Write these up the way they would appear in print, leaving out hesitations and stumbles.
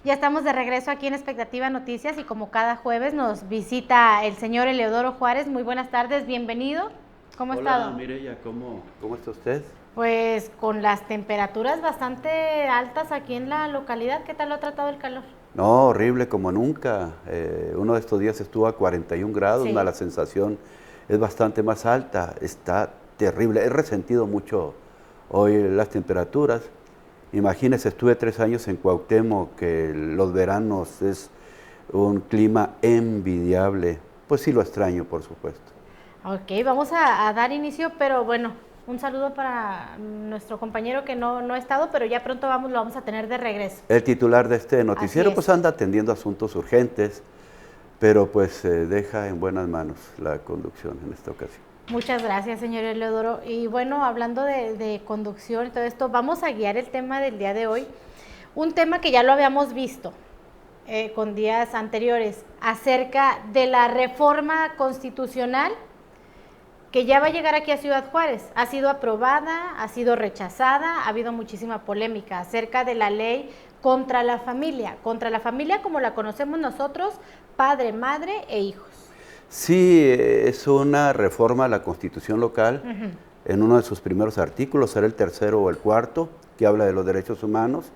Ya estamos de regreso aquí en Expectativa Noticias y como cada jueves nos visita el señor Eleodoro Juárez. Muy buenas tardes, bienvenido. ¿Cómo ha estado? Hola, Mireya, ¿cómo está usted? Pues con las temperaturas bastante altas aquí en la localidad, ¿qué tal lo ha tratado el calor? No, horrible como nunca. Uno de estos días estuvo a 41 grados, Sí. la sensación es bastante más alta, está terrible. He resentido mucho hoy las temperaturas. Imagínese, estuve 3 años en Cuauhtémoc, que los veranos es un clima envidiable. Pues sí lo extraño, por supuesto. Ok, vamos a dar inicio, pero bueno, un saludo para nuestro compañero que no ha estado, pero ya pronto lo vamos a tener de regreso. El titular de este Así noticiero es. pues anda atendiendo asuntos urgentes, pero pues deja en buenas manos la conducción en esta ocasión. Muchas gracias, señor Eleodoro. Y bueno, hablando de conducción y todo esto, vamos a guiar el tema del día de hoy. Un tema que ya lo habíamos visto con días anteriores, acerca de la reforma constitucional que ya va a llegar aquí a Ciudad Juárez. Ha sido aprobada, ha sido rechazada, ha habido muchísima polémica acerca de la ley contra la familia como la conocemos nosotros, padre, madre e hijos. Sí, es una reforma a la Constitución local. En uno de sus primeros artículos, será el tercero o el cuarto, que habla de los derechos humanos.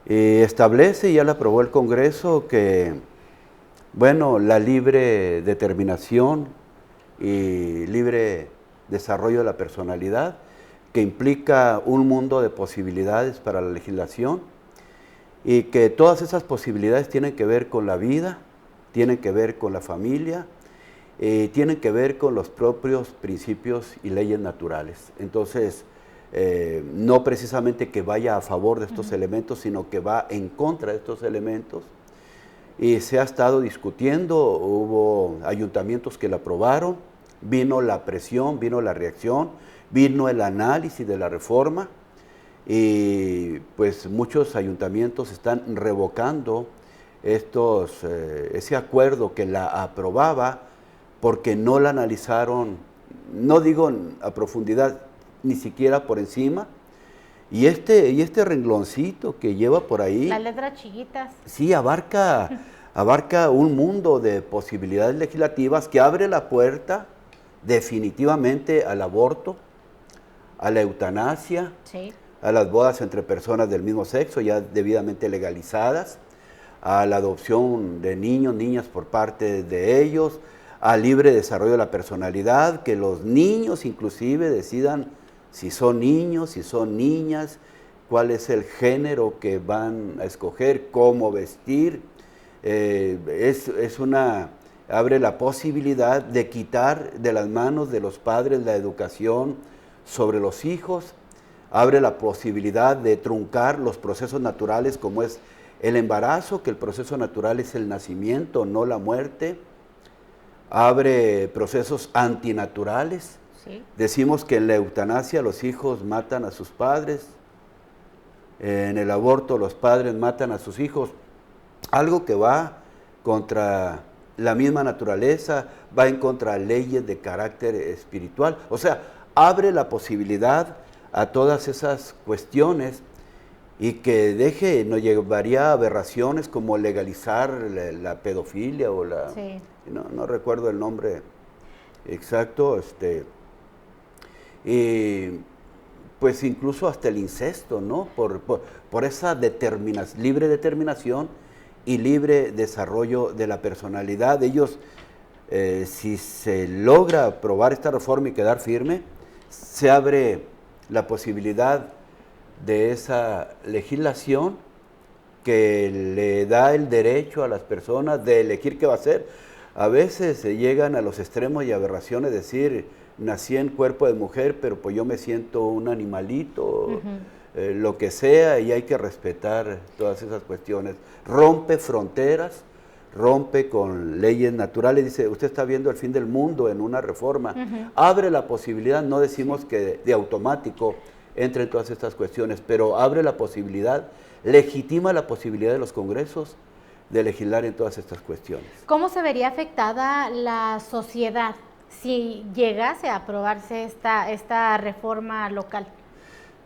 Establece, y ya la aprobó el Congreso, que, bueno, la libre determinación y libre desarrollo de la personalidad, que implica un mundo de posibilidades para la legislación, y que todas esas posibilidades tienen que ver con la vida, tienen que ver con la familia, tienen que ver con los propios principios y leyes naturales. Entonces, no precisamente que vaya a favor de estos elementos, sino que va en contra de estos elementos. Y se ha estado discutiendo, hubo ayuntamientos que la aprobaron, vino la presión, vino la reacción, vino el análisis de la reforma, y pues muchos ayuntamientos están revocando ese acuerdo que la aprobaba, porque no la analizaron, no digo a profundidad, ni siquiera por encima. Y este rengloncito que lleva por ahí, Las letras chiquitas. sí, abarca un mundo de posibilidades legislativas que abre la puerta definitivamente al aborto, a la eutanasia, Sí. a las bodas entre personas del mismo sexo ya debidamente legalizadas, a la adopción de niños, niñas por parte de ellos, al libre desarrollo de la personalidad, que los niños inclusive decidan si son niños, si son niñas, cuál es el género que van a escoger, cómo vestir. Abre la posibilidad de quitar de las manos de los padres la educación sobre los hijos, abre la posibilidad de truncar los procesos naturales como es el embarazo, que el proceso natural es el nacimiento, no la muerte. Abre procesos antinaturales. Sí. Decimos que en la eutanasia los hijos matan a sus padres, en el aborto los padres matan a sus hijos, algo que va contra la misma naturaleza, va en contra de leyes de carácter espiritual. O sea, abre la posibilidad a todas esas cuestiones, y que nos llevaría a aberraciones como legalizar la pedofilia o Sí. no recuerdo el nombre exacto, y pues incluso hasta el incesto, ¿no? Por esa libre determinación y libre desarrollo de la personalidad. Ellos, si se logra aprobar esta reforma y quedar firme, se abre la posibilidad de esa legislación que le da el derecho a las personas de elegir qué va a hacer. A veces se llegan a los extremos y aberraciones de decir, nací en cuerpo de mujer, pero pues yo me siento un animalito, lo que sea, y hay que respetar todas esas cuestiones. Rompe fronteras, rompe con leyes naturales. Dice, usted está viendo el fin del mundo en una reforma. Abre la posibilidad, no decimos que de automático entre en todas estas cuestiones, pero abre la posibilidad, legitima la posibilidad de los congresos de legislar en todas estas cuestiones. ¿Cómo se vería afectada la sociedad si llegase a aprobarse esta reforma local?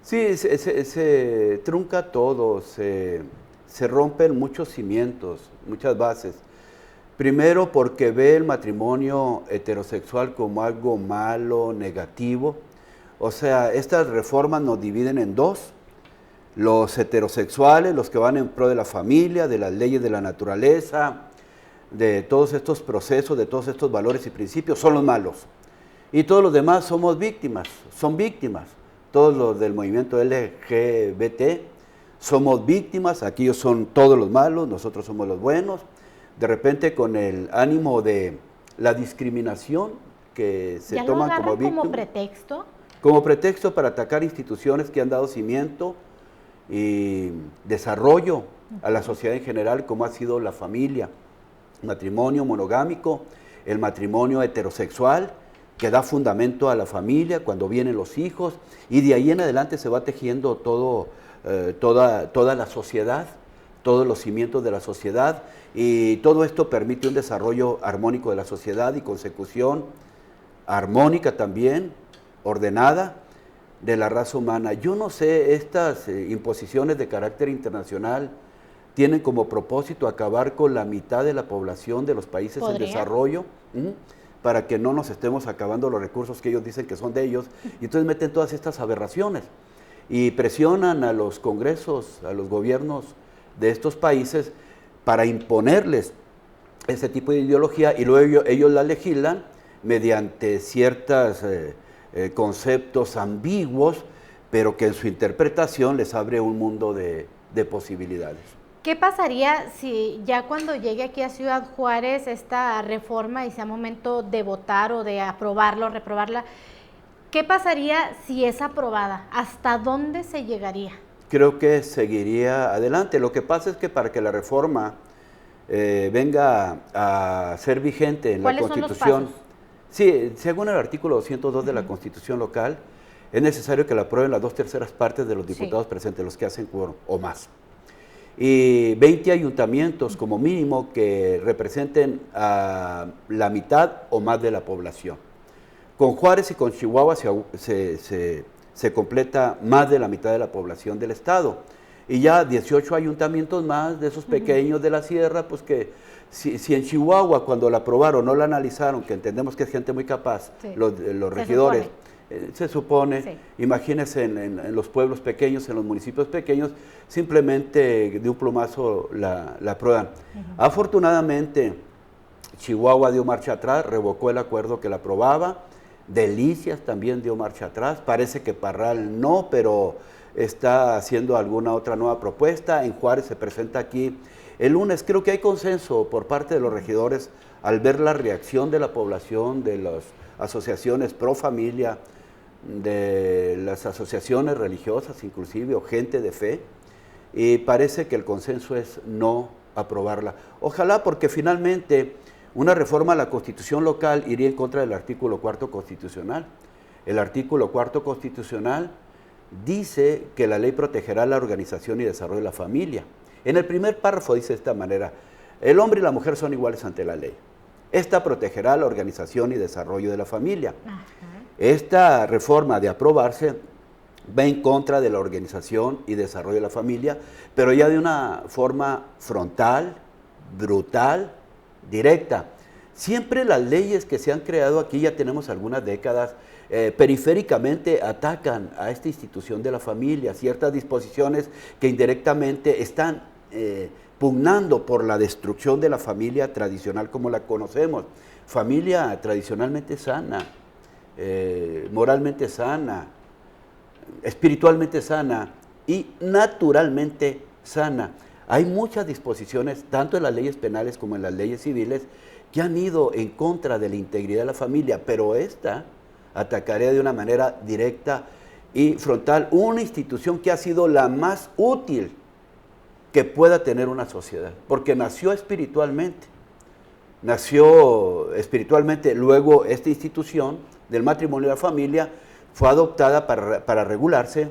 Sí, se trunca todo, se rompen muchos cimientos, muchas bases. Primero porque ve el matrimonio heterosexual como algo malo, negativo. O sea, estas reformas nos dividen en dos. Los heterosexuales, los que van en pro de la familia, de las leyes de la naturaleza, de todos estos procesos, de todos estos valores y principios, son los malos. Y todos los demás somos víctimas, son víctimas. Todos los del movimiento LGBT somos víctimas, aquellos son todos los malos, nosotros somos los buenos. De repente con el ánimo de la discriminación que se toman como víctimas. ¿Como pretexto? Como pretexto para atacar instituciones que han dado cimiento y desarrollo a la sociedad en general, como ha sido la familia, matrimonio monogámico, el matrimonio heterosexual, que da fundamento a la familia cuando vienen los hijos, y de ahí en adelante se va tejiendo toda la sociedad, todos los cimientos de la sociedad, y todo esto permite un desarrollo armónico de la sociedad y consecución armónica también, ordenada, de la raza humana. Yo no sé, estas imposiciones de carácter internacional tienen como propósito acabar con la mitad de la población de los países en desarrollo, para que no nos estemos acabando los recursos que ellos dicen que son de ellos, y entonces meten todas estas aberraciones y presionan a los congresos, a los gobiernos de estos países para imponerles ese tipo de ideología, y luego ellos la legislan mediante ciertos conceptos ambiguos, pero que en su interpretación les abre un mundo de posibilidades. ¿Qué pasaría si ya cuando llegue aquí a Ciudad Juárez esta reforma y sea momento de votar o de aprobarla o reprobarla? ¿Qué pasaría si es aprobada? ¿Hasta dónde se llegaría? Creo que seguiría adelante. Lo que pasa es que para que la reforma venga a ser vigente en la Constitución, son los pasos? Sí, según el artículo 202 de la Constitución local, es necesario que la aprueben las 2/3 partes de los diputados presentes, los que hacen quórum o más. Y 20 ayuntamientos como mínimo que representen a la mitad o más de la población. Con Juárez y con Chihuahua se completa más de la mitad de la población del estado. Y ya 18 ayuntamientos más de esos pequeños de la sierra, pues que si en Chihuahua cuando la aprobaron no la analizaron, que entendemos que es gente muy capaz, los regidores, se supone, sí. Imagínense en los pueblos pequeños, en los municipios pequeños, simplemente de un plumazo la aprueban. Afortunadamente, Chihuahua dio marcha atrás, revocó el acuerdo que la aprobaba. Delicias también dio marcha atrás, parece que Parral no, pero está haciendo alguna otra nueva propuesta. En Juárez se presenta aquí el lunes. Creo que hay consenso por parte de los regidores al ver la reacción de la población, de las asociaciones pro familia, de las asociaciones religiosas inclusive, o gente de fe, y parece que el consenso es no aprobarla. Ojalá, porque finalmente una reforma a la Constitución local iría en contra del artículo 4 constitucional. El artículo 4 constitucional dice que la ley protegerá la organización y desarrollo de la familia. En el primer párrafo dice de esta manera: el hombre y la mujer son iguales ante la ley. Esta protegerá la organización y desarrollo de la familia. Esta reforma, de aprobarse, va en contra de la organización y desarrollo de la familia, pero ya de una forma frontal, brutal, directa. Siempre las leyes que se han creado aquí, ya tenemos algunas décadas, periféricamente atacan a esta institución de la familia, ciertas disposiciones que indirectamente están pugnando por la destrucción de la familia tradicional como la conocemos. Familia tradicionalmente sana, moralmente sana, espiritualmente sana y naturalmente sana. Hay muchas disposiciones, tanto en las leyes penales como en las leyes civiles, que han ido en contra de la integridad de la familia, pero esta atacaría de una manera directa y frontal una institución que ha sido la más útil que pueda tener una sociedad, porque nació espiritualmente, luego esta institución del matrimonio y la familia fue adoptada para regularse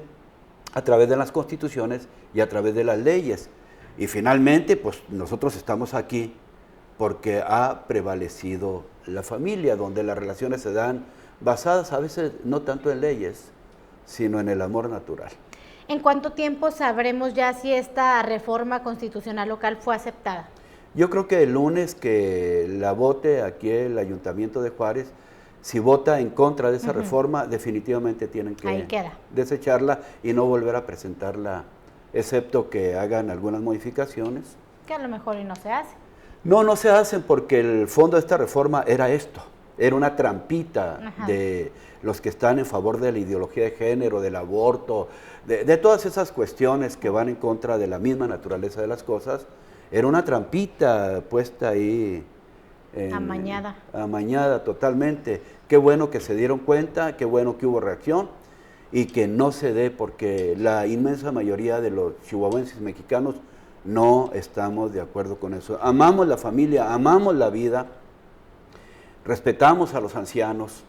a través de las constituciones y a través de las leyes. Y finalmente, pues nosotros estamos aquí porque ha prevalecido la familia, donde las relaciones se dan basadas a veces no tanto en leyes, sino en el amor natural. ¿En cuánto tiempo sabremos ya si esta reforma constitucional local fue aceptada? Yo creo que el lunes que la vote aquí el Ayuntamiento de Juárez, si vota en contra de esa reforma, definitivamente tienen que desecharla y no volver a presentarla, excepto que hagan algunas modificaciones. Que a lo mejor y no se hace. No se hacen porque el fondo de esta reforma era esto, era una trampita de los que están en favor de la ideología de género, del aborto, de todas esas cuestiones que van en contra de la misma naturaleza de las cosas. Era una trampita puesta ahí. Amañada totalmente. Qué bueno que se dieron cuenta, qué bueno que hubo reacción y que no se dé, porque la inmensa mayoría de los chihuahuenses mexicanos no estamos de acuerdo con eso. Amamos la familia, amamos la vida, respetamos a los ancianos,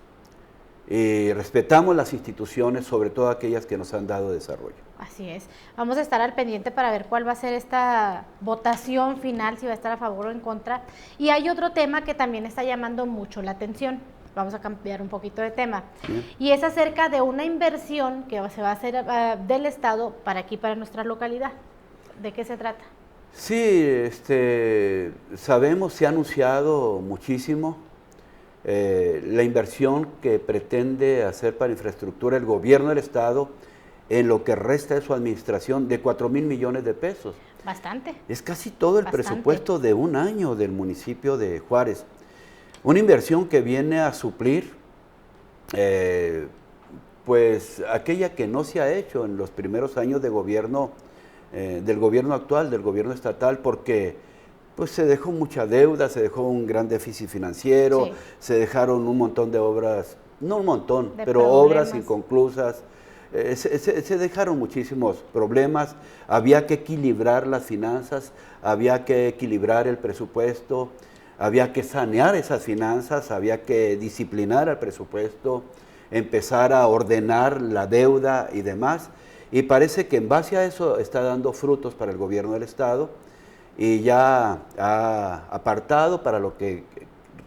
respetamos las instituciones, sobre todo aquellas que nos han dado desarrollo. Así es. Vamos a estar al pendiente para ver cuál va a ser esta votación final, si va a estar a favor o en contra. Y hay otro tema que también está llamando mucho la atención. Vamos a cambiar un poquito de tema. Bien. Y es acerca de una inversión que se va a hacer del Estado para aquí, para nuestra localidad. ¿De qué se trata? Sí, sabemos, se ha anunciado muchísimo la inversión que pretende hacer para infraestructura el gobierno del Estado en lo que resta de su administración de 4,000 millones de pesos. Bastante. Es casi todo el presupuesto de un año del municipio de Juárez. Una inversión que viene a suplir pues aquella que no se ha hecho en los primeros años de gobierno del gobierno actual, del gobierno estatal, porque pues se dejó mucha deuda, se dejó un gran déficit financiero, se dejaron un montón de obras, no un montón, pero obras inconclusas, se dejaron muchísimos problemas, había que equilibrar las finanzas, había que equilibrar el presupuesto, había que sanear esas finanzas, había que disciplinar el presupuesto, empezar a ordenar la deuda y demás. Y parece que en base a eso está dando frutos para el gobierno del Estado y ya ha apartado para lo que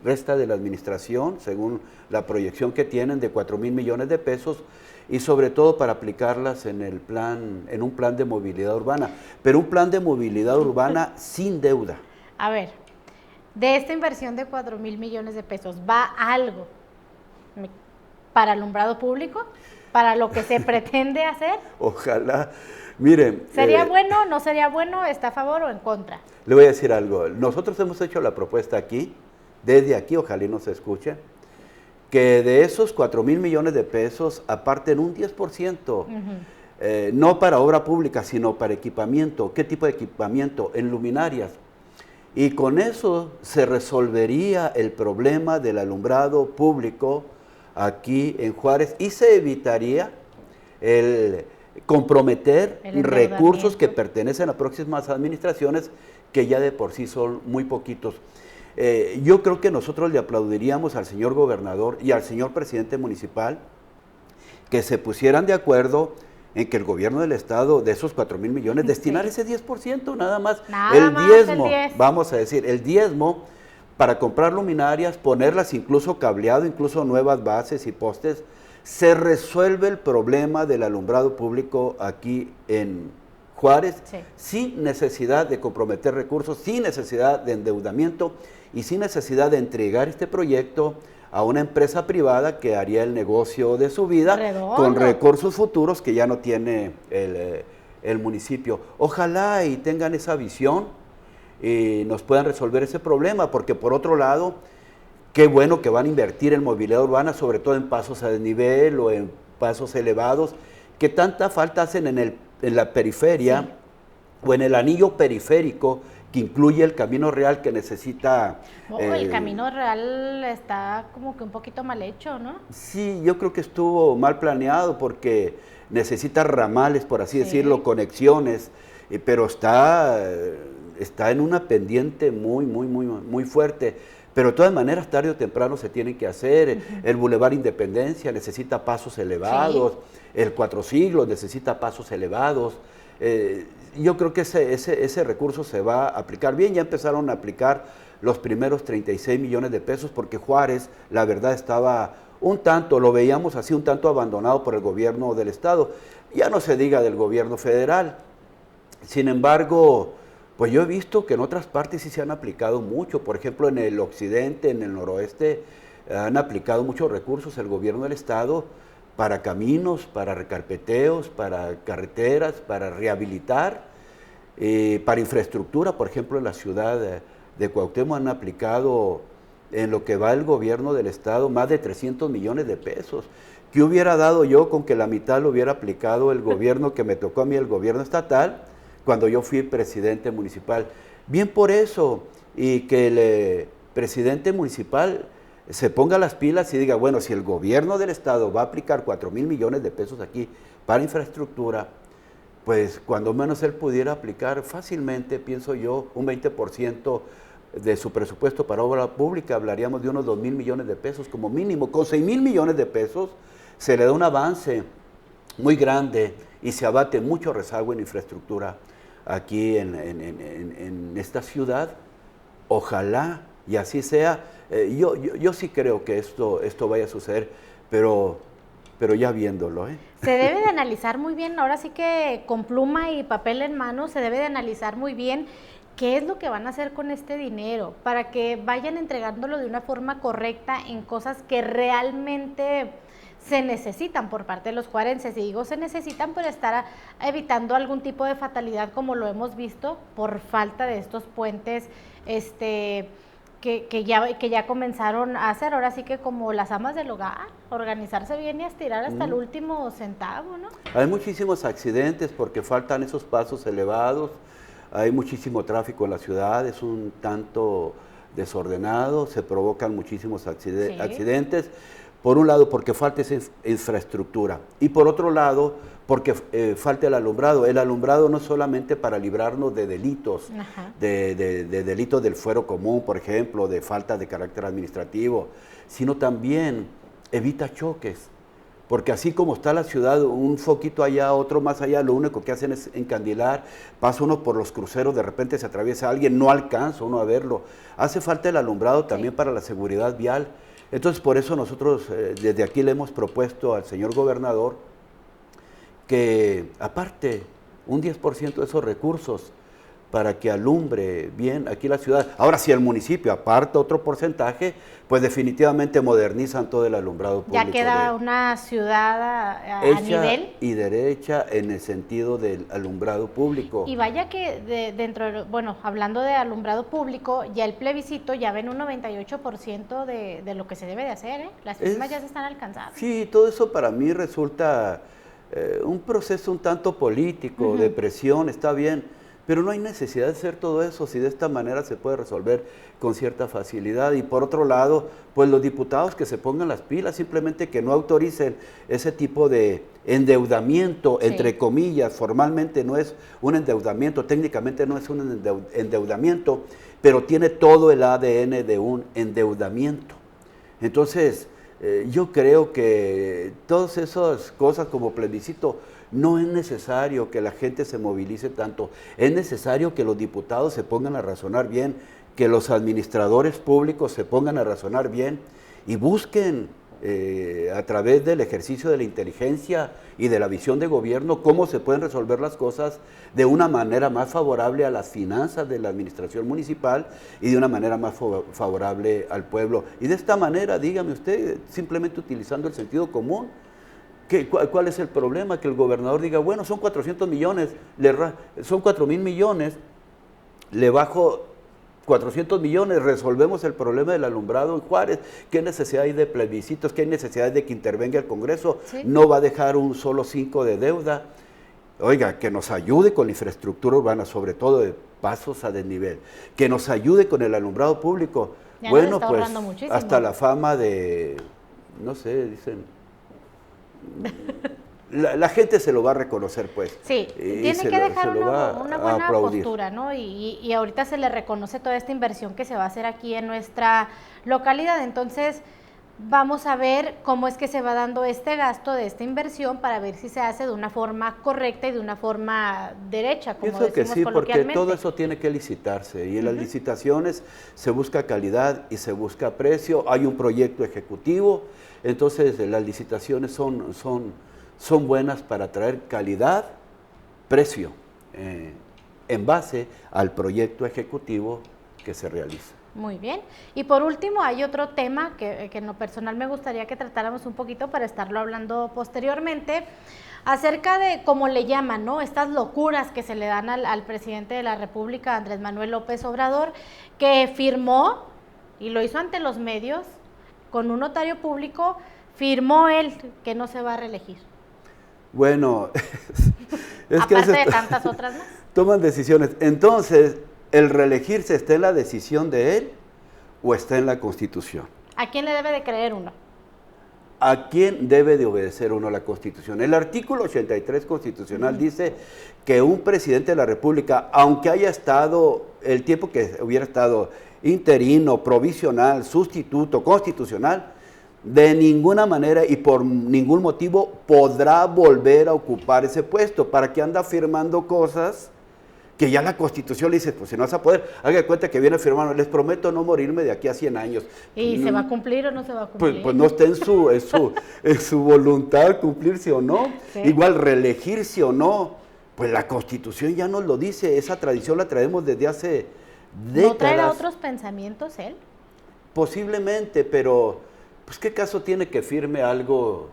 resta de la administración, según la proyección que tienen, de 4,000 millones de pesos y sobre todo para aplicarlas en un plan de movilidad urbana, pero un plan de movilidad urbana sin deuda. A ver, de esta inversión de 4,000 millones de pesos, ¿va algo para alumbrado público? ¿Para lo que se pretende hacer? Ojalá. Miren. ¿Sería bueno, no sería bueno? ¿Está a favor o en contra? Le voy a decir algo. Nosotros hemos hecho la propuesta aquí, desde aquí, ojalá y nos escuchen, que de esos 4,000 millones de pesos aparten un 10%, no para obra pública, sino para equipamiento. ¿Qué tipo de equipamiento? En luminarias. Y con eso se resolvería el problema del alumbrado público aquí en Juárez y se evitaría el comprometer recursos que pertenecen a próximas administraciones que ya de por sí son muy poquitos. Yo creo que nosotros le aplaudiríamos al señor gobernador y al señor presidente municipal que se pusieran de acuerdo en que el gobierno del Estado, de esos 4,000 millones, destinar ese 10% nada más, el diezmo, vamos a decir, el diezmo, para comprar luminarias, ponerlas incluso cableado, incluso nuevas bases y postes, se resuelve el problema del alumbrado público aquí en Juárez, sin necesidad de comprometer recursos, sin necesidad de endeudamiento y sin necesidad de entregar este proyecto a una empresa privada que haría el negocio de su vida con recursos futuros que ya no tiene el municipio. Ojalá y tengan esa visión y nos puedan resolver ese problema, porque por otro lado, qué bueno que van a invertir en movilidad urbana, sobre todo en pasos a desnivel o en pasos elevados, que tanta falta hacen en la periferia o en el anillo periférico que incluye el Camino Real que necesita... el Camino Real está como que un poquito mal hecho, ¿no? Sí, yo creo que estuvo mal planeado porque necesita ramales, por así decirlo, conexiones, pero está en una pendiente muy fuerte. Pero de todas maneras, tarde o temprano se tiene que hacer. El Boulevard Independencia necesita pasos elevados, el Cuatro Siglos necesita pasos elevados. Yo creo que ese recurso se va a aplicar bien. Ya empezaron a aplicar los primeros 36 millones de pesos porque Juárez, la verdad, estaba un tanto, lo veíamos así, un tanto abandonado por el gobierno del Estado. Ya no se diga del gobierno federal. Sin embargo, pues yo he visto que en otras partes sí se han aplicado mucho. Por ejemplo, en el occidente, en el noroeste, han aplicado muchos recursos el gobierno del Estado para caminos, para recarpeteos, para carreteras, para rehabilitar, para infraestructura. Por ejemplo, en la ciudad de Cuauhtémoc han aplicado, en lo que va el gobierno del Estado, más de 300 millones de pesos. ¿Qué hubiera dado yo con que la mitad lo hubiera aplicado el gobierno que me tocó a mí, el gobierno estatal, cuando yo fui presidente municipal? Bien por eso, y que el presidente municipal se ponga las pilas y diga, bueno, si el gobierno del Estado va a aplicar 4,000 millones de pesos aquí para infraestructura, pues cuando menos él pudiera aplicar fácilmente, pienso yo, un 20% de su presupuesto para obra pública, hablaríamos de unos 2,000 millones de pesos como mínimo. Con 6,000 millones de pesos se le da un avance muy grande y se abate mucho rezago en infraestructura aquí en esta ciudad. Ojalá y así sea. Yo sí creo que esto vaya a suceder, pero ya viéndolo. Se debe de analizar muy bien, ahora sí que con pluma y papel en mano, se debe de analizar muy bien qué es lo que van a hacer con este dinero, para que vayan entregándolo de una forma correcta en cosas que realmente se necesitan por parte de los juarenses. Y digo se necesitan por estar evitando algún tipo de fatalidad, como lo hemos visto por falta de estos puentes que ya comenzaron a hacer. Ahora sí que como las amas del hogar, organizarse bien y estirar hasta el último centavo, ¿no? Hay muchísimos accidentes porque faltan esos pasos elevados, hay muchísimo tráfico en la ciudad, es un tanto desordenado, se provocan muchísimos accidentes. Por un lado, porque falta esa infraestructura, y por otro lado, porque falta el alumbrado. El alumbrado no solamente para librarnos de delitos, de delitos del fuero común, por ejemplo, de falta de carácter administrativo, sino también evita choques. Porque así como está la ciudad, un foquito allá, otro más allá, lo único que hacen es encandilar, pasa uno por los cruceros, de repente se atraviesa alguien, no alcanza uno a verlo. Hace falta el alumbrado también para la seguridad vial. Entonces, por eso nosotros desde aquí le hemos propuesto al señor gobernador que aparte un 10% de esos recursos para que alumbre bien aquí la ciudad. Ahora, si el municipio aparta otro porcentaje, pues definitivamente modernizan todo el alumbrado público. Ya queda una ciudad a nivel y derecha en el sentido del alumbrado público. Y vaya que bueno, hablando de alumbrado público, ya el plebiscito ya ven un 98% de lo que se debe de hacer, ¿eh? Las firmas ya se están alcanzando. Sí, todo eso para mí resulta un proceso un tanto político, de presión, está bien, pero no hay necesidad de hacer todo eso si de esta manera se puede resolver con cierta facilidad. Y por otro lado, pues los diputados que se pongan las pilas, simplemente que no autoricen ese tipo de endeudamiento, entre comillas. Formalmente no es un endeudamiento, técnicamente no es un endeudamiento, pero tiene todo el ADN de un endeudamiento. Entonces, yo creo que todas esas cosas como plebiscito, no es necesario que la gente se movilice tanto, es necesario que los diputados se pongan a razonar bien, que los administradores públicos se pongan a razonar bien y busquen a través del ejercicio de la inteligencia y de la visión de gobierno cómo se pueden resolver las cosas de una manera más favorable a las finanzas de la administración municipal y de una manera más favorable al pueblo. Y de esta manera, dígame usted, simplemente utilizando el sentido común, ¿cuál es el problema? Que el gobernador diga, bueno, son 400 millones, son 4,000 millones, le bajo 400 millones, resolvemos el problema del alumbrado en Juárez. ¿Qué necesidad hay de plebiscitos? ¿Qué necesidad hay de que intervenga el Congreso? No va a dejar un solo 5 de deuda. Oiga, que nos ayude con la infraestructura urbana, sobre todo de pasos a desnivel, que nos ayude con el alumbrado público. Ya bueno, pues hasta la fama de, no sé, dicen... La gente se lo va a reconocer, pues. Sí, tiene que dejar una buena postura, ¿no? Y ahorita se le reconoce toda esta inversión que se va a hacer aquí en nuestra localidad. Entonces, vamos a ver cómo es que se va dando este gasto de esta inversión para ver si se hace de una forma correcta y de una forma derecha, como Pienso que decimos sí, porque coloquialmente. todo eso tiene que licitarse y en las licitaciones se busca calidad y se busca precio, hay un proyecto ejecutivo, entonces las licitaciones son buenas para traer calidad, precio, en base al proyecto ejecutivo que se realiza. Muy bien. Y por último, hay otro tema que en lo personal me gustaría que tratáramos un poquito para estarlo hablando posteriormente, acerca de cómo le llaman, ¿no? Estas locuras que se le dan al presidente de la República, Andrés Manuel López Obrador, que firmó, y lo hizo ante los medios, con un notario público, firmó él que no se va a reelegir. Bueno, es que aparte de tantas otras más. Toman decisiones. Entonces, ¿el reelegirse está en la decisión de él o está en la Constitución? ¿A quién le debe de creer uno? ¿A quién debe de obedecer uno la Constitución? El artículo 83 constitucional dice que un presidente de la República, aunque haya estado el tiempo que hubiera estado interino, provisional, sustituto, constitucional, de ninguna manera y por ningún motivo podrá volver a ocupar ese puesto. ¿Para qué anda firmando cosas que ya la Constitución le dice, pues si no vas a poder? Haga de cuenta que viene firmando, les prometo no morirme de aquí a 100 años. ¿Y se va a cumplir o no se va a cumplir? Pues no está en su voluntad cumplirse o no. Sí. Igual reelegirse o no. Pues la Constitución ya nos lo dice, esa tradición la traemos desde hace décadas. ¿No traerá otros pensamientos él? Posiblemente, pero pues qué caso tiene que firme algo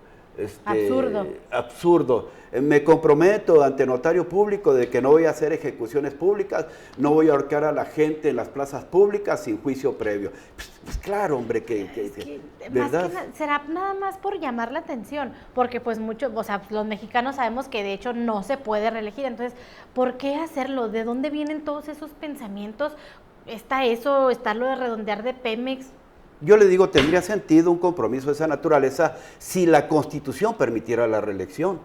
absurdo. Me comprometo ante notario público de que no voy a hacer ejecuciones públicas, no voy a ahorcar a la gente en las plazas públicas sin juicio previo. Pues claro, hombre, ¿verdad? Será nada más por llamar la atención, porque pues muchos, o sea, los mexicanos sabemos que de hecho no se puede reelegir, entonces, ¿por qué hacerlo? ¿De dónde vienen todos esos pensamientos? ¿Está lo de redondear de Pemex? Yo le digo, tendría sentido un compromiso de esa naturaleza si la Constitución permitiera la reelección,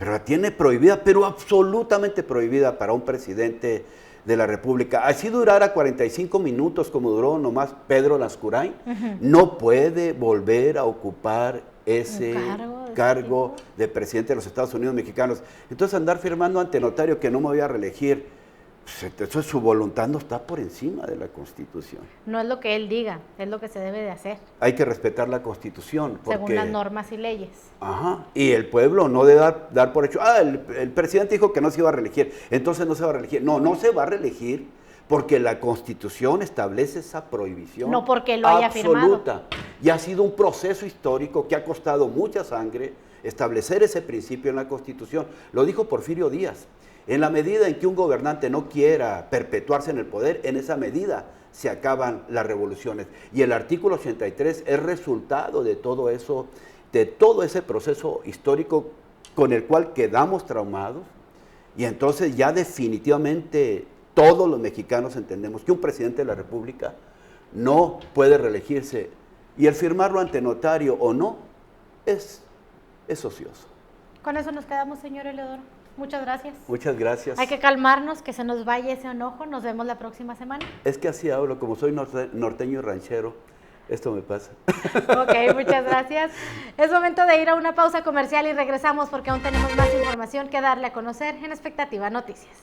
pero la tiene prohibida, pero absolutamente prohibida para un presidente de la República. Así durara 45 minutos como duró nomás Pedro Lascurain, no puede volver a ocupar ese cargo de presidente de los Estados Unidos mexicanos. Entonces andar firmando ante notario que no me voy a reelegir, eso su voluntad no está por encima de la Constitución. No es lo que él diga, es lo que se debe de hacer. Hay que respetar la Constitución. Según las normas y leyes. Ajá, y el pueblo no debe dar por hecho, el presidente dijo que no se iba a reelegir, entonces no se va a reelegir. No, no se va a reelegir porque la Constitución establece esa prohibición. No porque lo haya firmado. Y ha sido un proceso histórico que ha costado mucha sangre establecer ese principio en la Constitución. Lo dijo Porfirio Díaz. En la medida en que un gobernante no quiera perpetuarse en el poder, en esa medida se acaban las revoluciones. Y el artículo 83 es resultado de todo eso, de todo ese proceso histórico con el cual quedamos traumados. Y entonces ya definitivamente todos los mexicanos entendemos que un presidente de la República no puede reelegirse. Y el firmarlo ante notario o no es ocioso. Con eso nos quedamos, señor Eleodoro. Muchas gracias. Muchas gracias. Hay que calmarnos, que se nos vaya ese enojo. Nos vemos la próxima semana. Es que así hablo, como soy norteño y ranchero, esto me pasa. Ok, muchas gracias. Es momento de ir a una pausa comercial y regresamos porque aún tenemos más información que darle a conocer en Expectativa Noticias.